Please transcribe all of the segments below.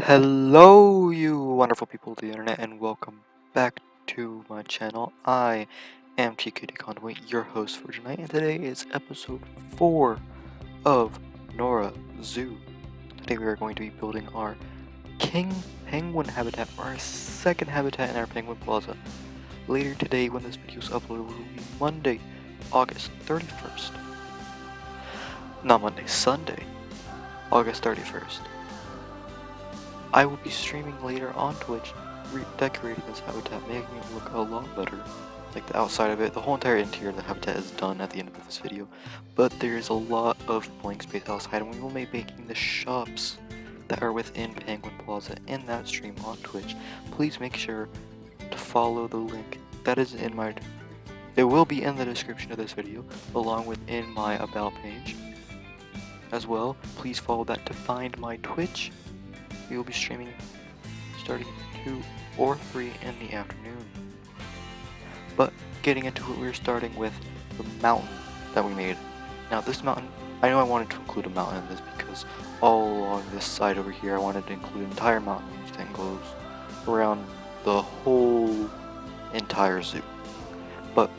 Hello, you wonderful people of the internet, and welcome back to my channel. I am TKD Conway, your host for tonight, and today is episode 4 of Norra Zoo. Today we are going to be building our king penguin habitat, our second habitat in our Penguin Plaza. Later today, when this video is uploaded, will be Monday, August 31st. Not Monday, Sunday, August 31st. I will be streaming later on Twitch, redecorating this habitat, making it look a lot better. Like the outside of it, the whole entire interior of the habitat is done at the end of this video, but there's a lot of blank space outside, and we will be making the shops that are within Penguin Plaza in that stream on Twitch. Please make sure to follow the link that is in my... It will be in the description of this video, along with in my about page. As well, please follow that to find my Twitch. We will be streaming starting 2 or 3 in the afternoon. But getting into it, we're starting with the mountain that we made. Now this mountain, I know I wanted to include a mountain in this because all along this side over here I wanted to include an entire mountain that goes around the whole entire zoo. But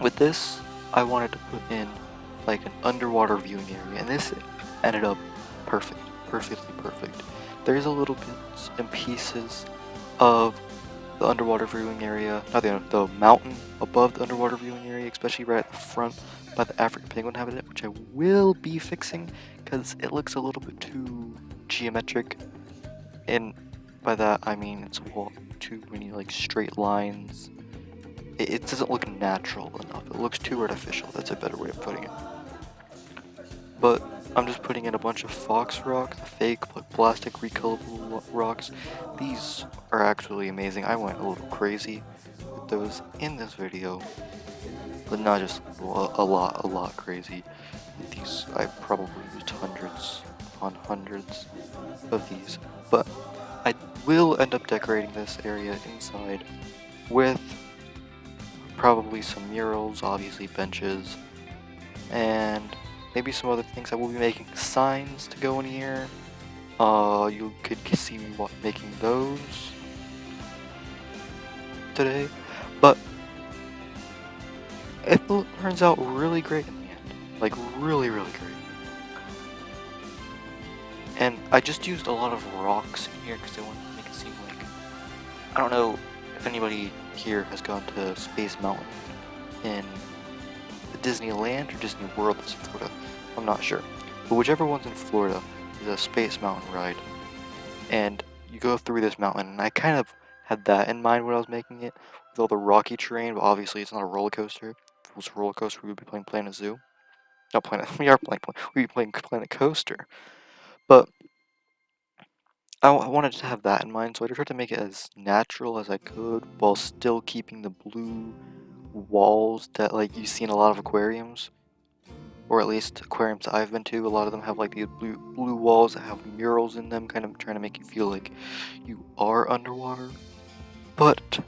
with this, I wanted to put in like an underwater viewing area, and this ended up perfectly perfect. There's a little bits and pieces of the underwater viewing area, not the mountain above the underwater viewing area, especially right at the front by the African penguin habitat, which I will be fixing because it looks a little bit too geometric, and by that I mean it's too many like straight lines. It doesn't look natural enough. It looks too artificial. That's a better way of putting it. But I'm just putting in a bunch of fox rocks, fake plastic recolorable rocks. These are actually amazing. I went a little crazy with those in this video, but not just a lot crazy. These, I probably used hundreds upon hundreds of these, but I will end up decorating this area inside with probably some murals, obviously benches, and maybe some other things. I will be making signs to go in here. You could see me making those today, but it turns out really great in the end. Like really great. And I just used a lot of rocks in here because I wanted to make it seem like, I don't know if anybody here has gone to Space Mountain in Disneyland or Disney World that's in Florida. I'm not sure. But whichever one's in Florida is a Space Mountain ride. And you go through this mountain, and I kind of had that in mind when I was making it, with all the rocky terrain, but obviously it's not a roller coaster. If it was a roller coaster, we would be playing Planet Zoo. Not Planet, we'd be playing Planet Coaster. But I wanted to have that in mind, so I tried to make it as natural as I could, while still keeping the blue walls that like you see in a lot of aquariums, or at least aquariums I've been to. A lot of them have like these blue walls that have murals in them, kind of trying to make you feel like you are underwater. But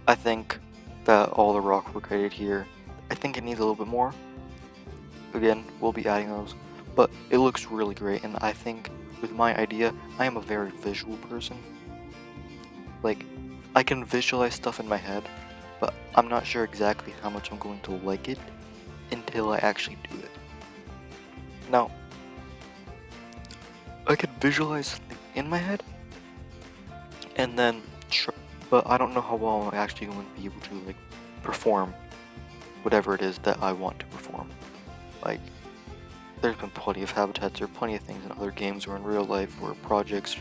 I think that all the rock were created here. I think it needs a little bit more. Again, we'll be adding those, but it looks really great, and I think with my idea, I am a very visual person. Like, I can visualize stuff in my head, but I'm not sure exactly how much I'm going to like it until I actually do it. Now, I can visualize something in my head, and then, but I don't know how well I'm actually going to be able to like perform whatever it is that I want to perform. Like, there's been plenty of habitats or plenty of things in other games or in real life or projects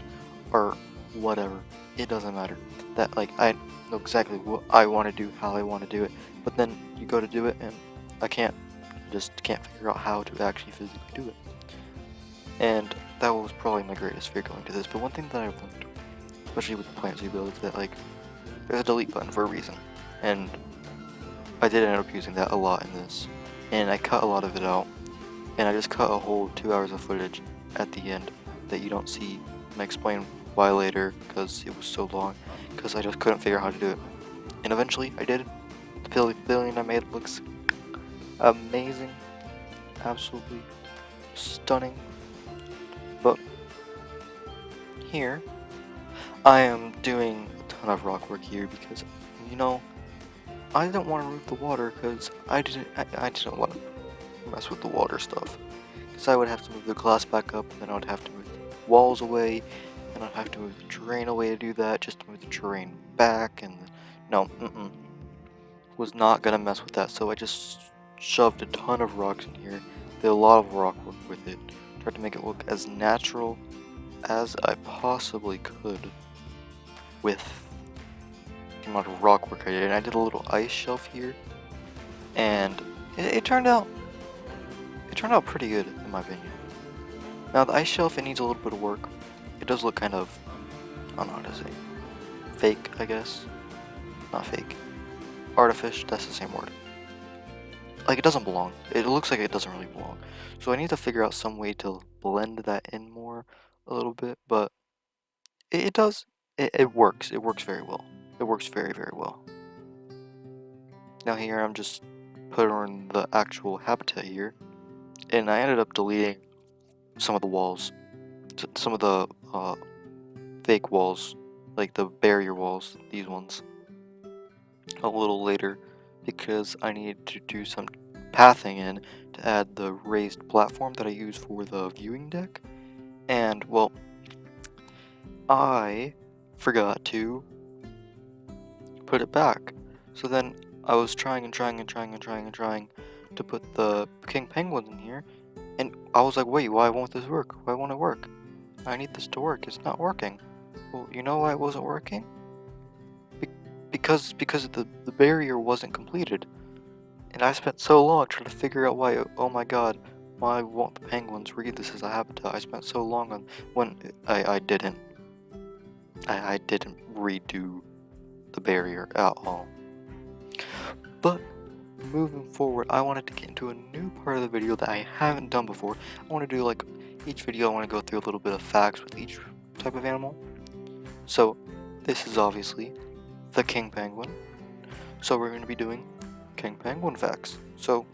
or whatever. It doesn't matter. That like I know exactly what I want to do, how I want to do it, but then you go to do it and I just can't figure out how to actually physically do it. And that was probably my greatest fear going to this. But one thing that I've learned, especially with the Planet Zoo build, is that like there's a delete button for a reason, and I did end up using that a lot in this, and I cut a lot of it out, and I just cut a whole 2 hours of footage at the end that you don't see, and I explain why later because it was so long, because I just couldn't figure out how to do it. And eventually I did. The pavilion I made looks amazing, absolutely stunning. But here, I am doing a ton of rock work here because, you know, I didn't want to remove the water because I didn't want to mess with the water stuff. Because I would have to move the glass back up, and then I would have to move the walls away, and I'd have to move the terrain away to do that, just to move the terrain back, and no, was not gonna mess with that, so I just shoved a ton of rocks in here, did a lot of rock work with it, tried to make it look as natural as I possibly could with the amount of rock work I did. And I did a little ice shelf here, and it turned out pretty good in my opinion. Now the ice shelf, it needs a little bit of work. It does look kind of, I don't know how to say, fake, I guess. Not fake. Artificial, that's the same word. Like, it doesn't belong. It looks like it doesn't really belong. So I need to figure out some way to blend that in more a little bit, but it does. It works. It works very well. It works very, very well. Now here I'm just putting the actual habitat here, and I ended up deleting some of the walls, some of the fake walls, like the barrier walls, these ones, a little later, because I needed to do some pathing in to add the raised platform that I use for the viewing deck. And well, I forgot to put it back. So then I was trying to put the king penguins in here, and I was like, wait, why won't this work? Why won't it work? I need this to work. It's not working. Well, you know why it wasn't working? Because the barrier wasn't completed. And I spent so long trying to figure out why, oh my god, why won't the penguins read this as a habitat? I spent so long on, when I didn't redo the barrier at all. But moving forward, I wanted to get into a new part of the video that I haven't done before. I want to do, like, each video I want to go through a little bit of facts with each type of animal. So this is obviously the king penguin. So we're going to be doing king penguin facts. So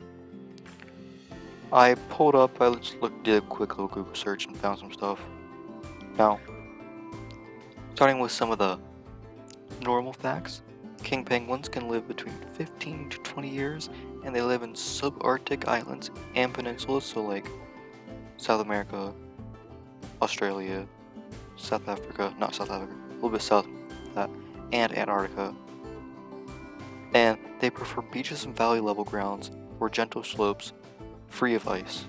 I pulled up, I just did a quick little Google search and found some stuff. Now, starting with some of the normal facts, king penguins can live between 15 to 20 years, and they live in subarctic islands and peninsulas, so like South America, Australia, South Africa, not South Africa, a little bit south of that, and Antarctica. And they prefer beaches and valley level grounds or gentle slopes free of ice.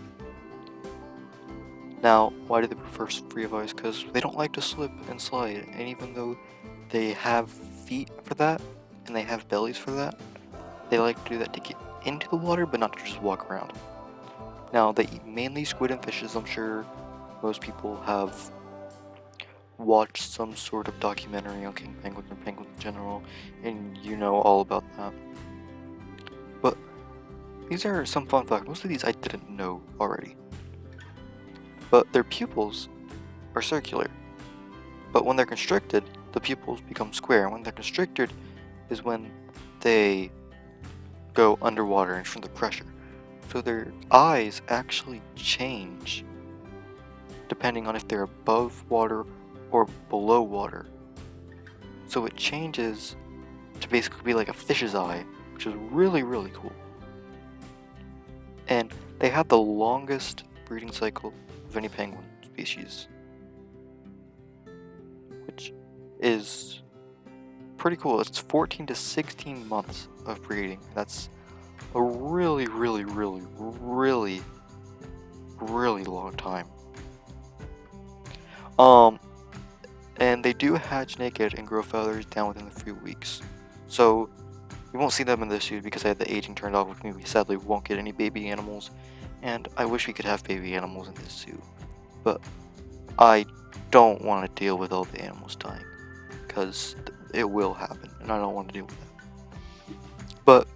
Now, why do they prefer free of ice? Because they don't like to slip and slide, and even though they have feet for that, and they have bellies for that, they like to do that to get into the water, but not to just walk around. Now, they eat mainly squid and fishes. I'm sure most people have watched some sort of documentary on king penguins or penguins in general, and you know all about that. But these are some fun facts. Most of these I didn't know already. But their pupils are circular. But when they're constricted, the pupils become square. And when they're constricted is when they go underwater and from the pressure. So their eyes actually change depending on if they're above water or below water. So it changes to basically be like a fish's eye, which is really, really cool. And they have the longest breeding cycle of any penguin species, which is pretty cool. It's 14 to 16 months of breeding. That's a really, really, really, really, really long time. And they do hatch naked and grow feathers down within a few weeks. So you won't see them in this zoo because I had the aging turned off, which means we sadly won't get any baby animals. And I wish we could have baby animals in this zoo, but I don't want to deal with all the animals dying, because it will happen, and I don't want to deal with that. But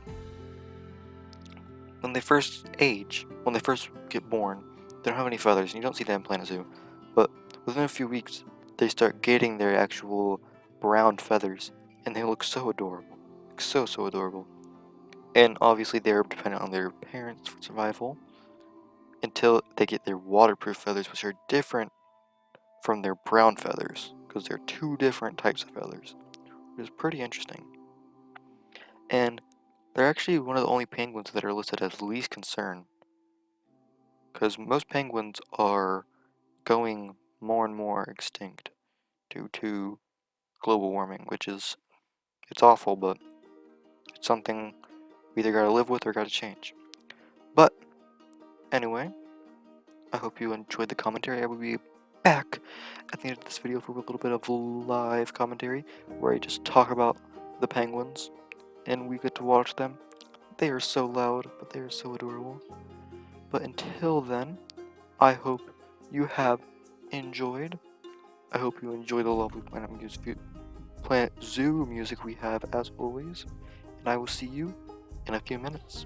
when they first get born, they don't have any feathers, and you don't see them in Planet Zoo. But within a few weeks, they start getting their actual brown feathers, and they look so adorable, so adorable. And obviously, they're dependent on their parents for survival until they get their waterproof feathers, which are different from their brown feathers, because they're two different types of feathers, which is pretty interesting. And they're actually one of the only penguins that are listed as least concern, because most penguins are going more and more extinct due to global warming, which is, it's awful, but it's something we either gotta live with or gotta change. But anyway, I hope you enjoyed the commentary. I will be back at the end of this video for a little bit of live commentary where I just talk about the penguins and we get to watch them. They are so loud, but they are so adorable. But until then, I hope you have enjoyed. I hope you enjoy the lovely Planet Zoo music we have as always. And I will see you in a few minutes.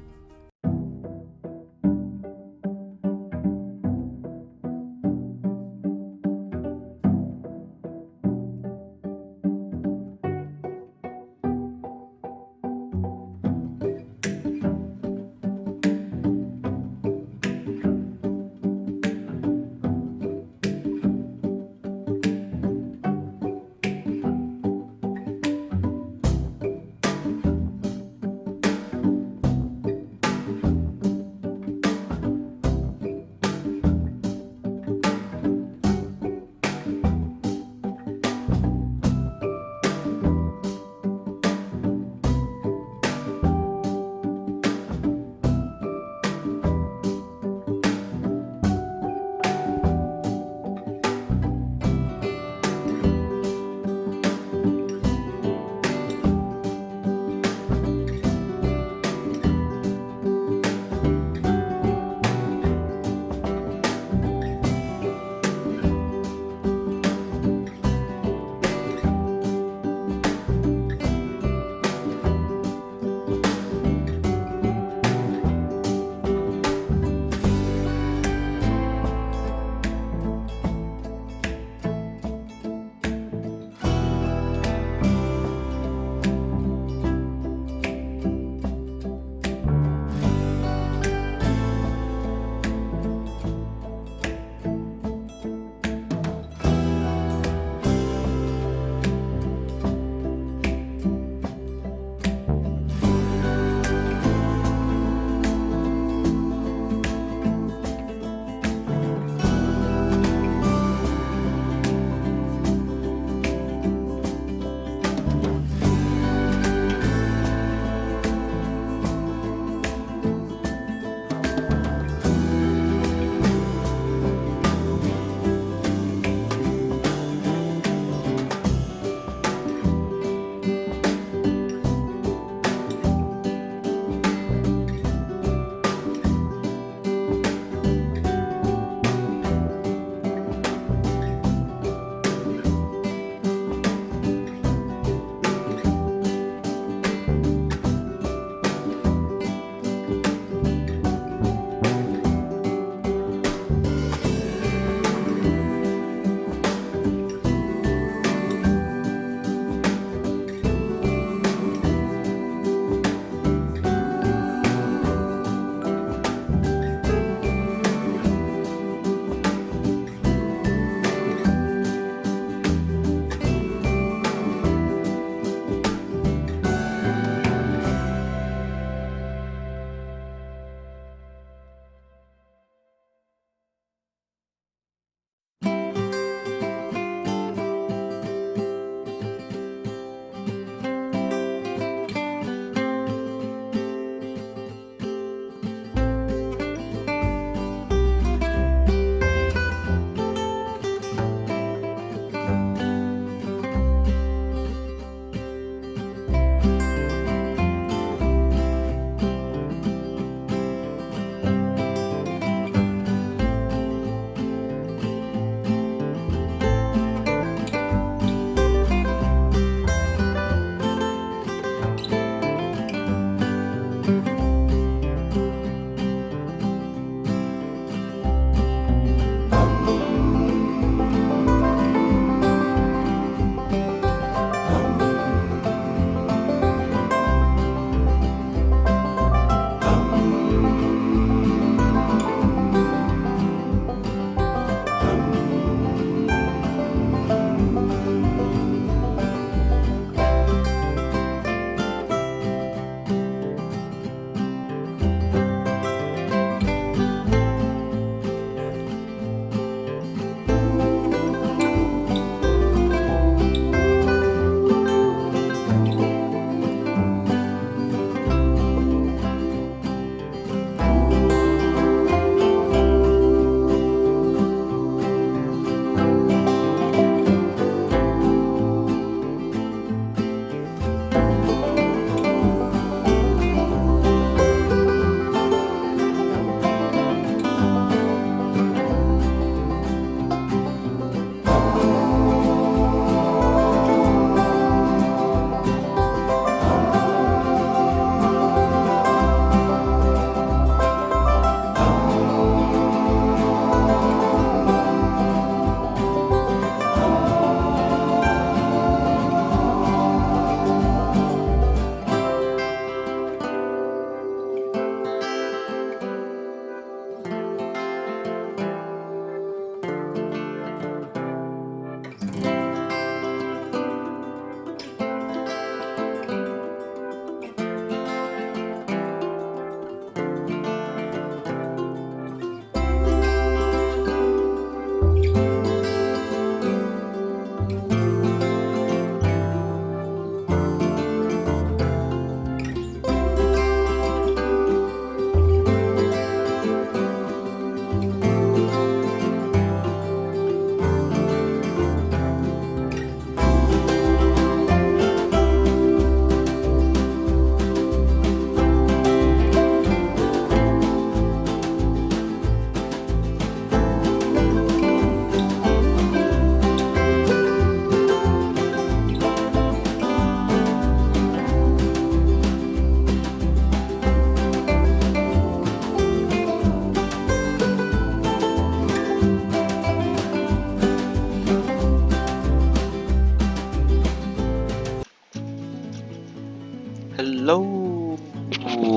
Hello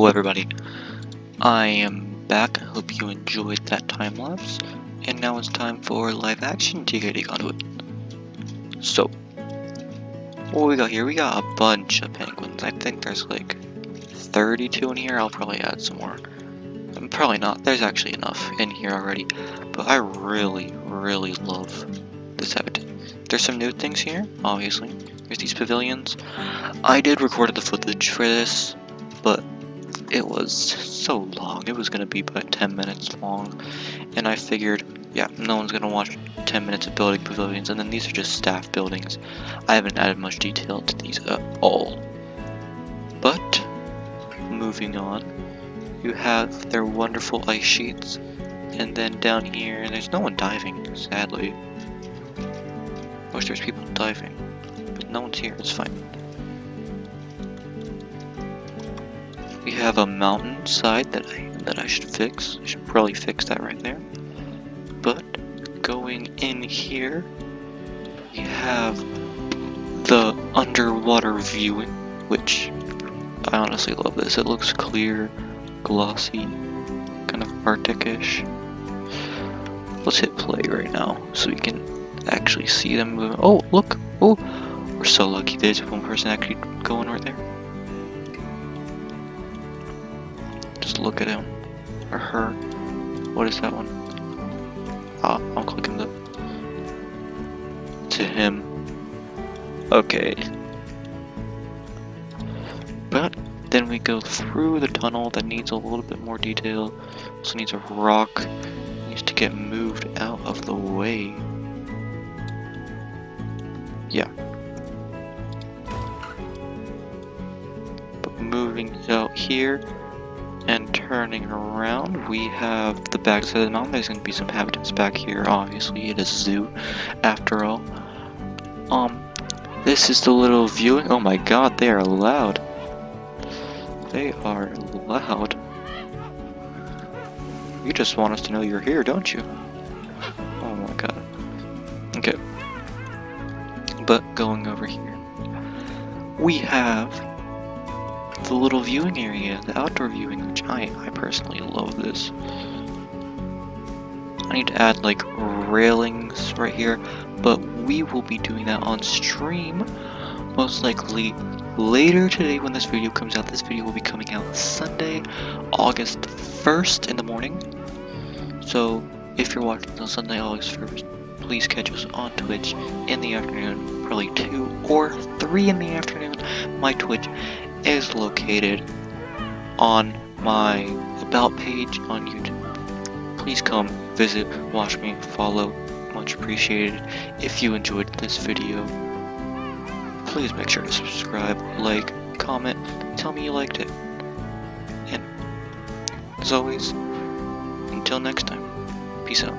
everybody, I am back. I hope you enjoyed that time lapse, and now it's time for live action TKD Conduit. So, what we got here? We got a bunch of penguins. I think there's like 32 in here. I'll probably add some more. Probably not. There's actually enough in here already, but I really love this habitat. There's some new things here, obviously. There's these pavilions. I did record the footage for this, but it was so long. It was gonna be about 10 minutes long, and I figured, yeah, no one's gonna watch 10 minutes of building pavilions, and then these are just staff buildings. I haven't added much detail to these at all. But, moving on, you have their wonderful ice sheets, and then down here, there's no one diving, sadly. Wish there's people diving, but no one's here, it's fine. We have a mountain side that I should fix. I should probably fix that right there. But going in here, we have the underwater viewing, which I honestly love this. It looks clear, glossy, kind of Arctic-ish. Let's hit play right now so we can actually see them moving. Oh, look! Oh, we're so lucky there's one person actually going right there. Just look at him. Or her. What is that one? I'm clicking to him. Okay. But then we go through the tunnel that needs a little bit more detail. Also needs a rock. Needs to get moved out of the way. Yeah. But moving out here and turning around, we have the backside of the mountain. There's going to be some habitats back here. Obviously, it is a zoo, after all. This is the little viewing. Oh my god, they are loud. They are loud. You just want us to know you're here, don't you? Oh my god. Okay. But going over here, we have the little viewing area, the outdoor viewing, which I personally love this. I need to add like railings right here, but we will be doing that on stream, most likely later today when this video comes out. This video will be coming out Sunday, August 1st in the morning. So if you're watching on Sunday, August 1st, please catch us on Twitch in the afternoon, probably 2 or 3 in the afternoon. My Twitch is located on my About page on YouTube. Please come, visit, watch me, follow, much appreciated. If you enjoyed this video, please make sure to subscribe, like, comment, tell me you liked it. And as always, until next time, peace out.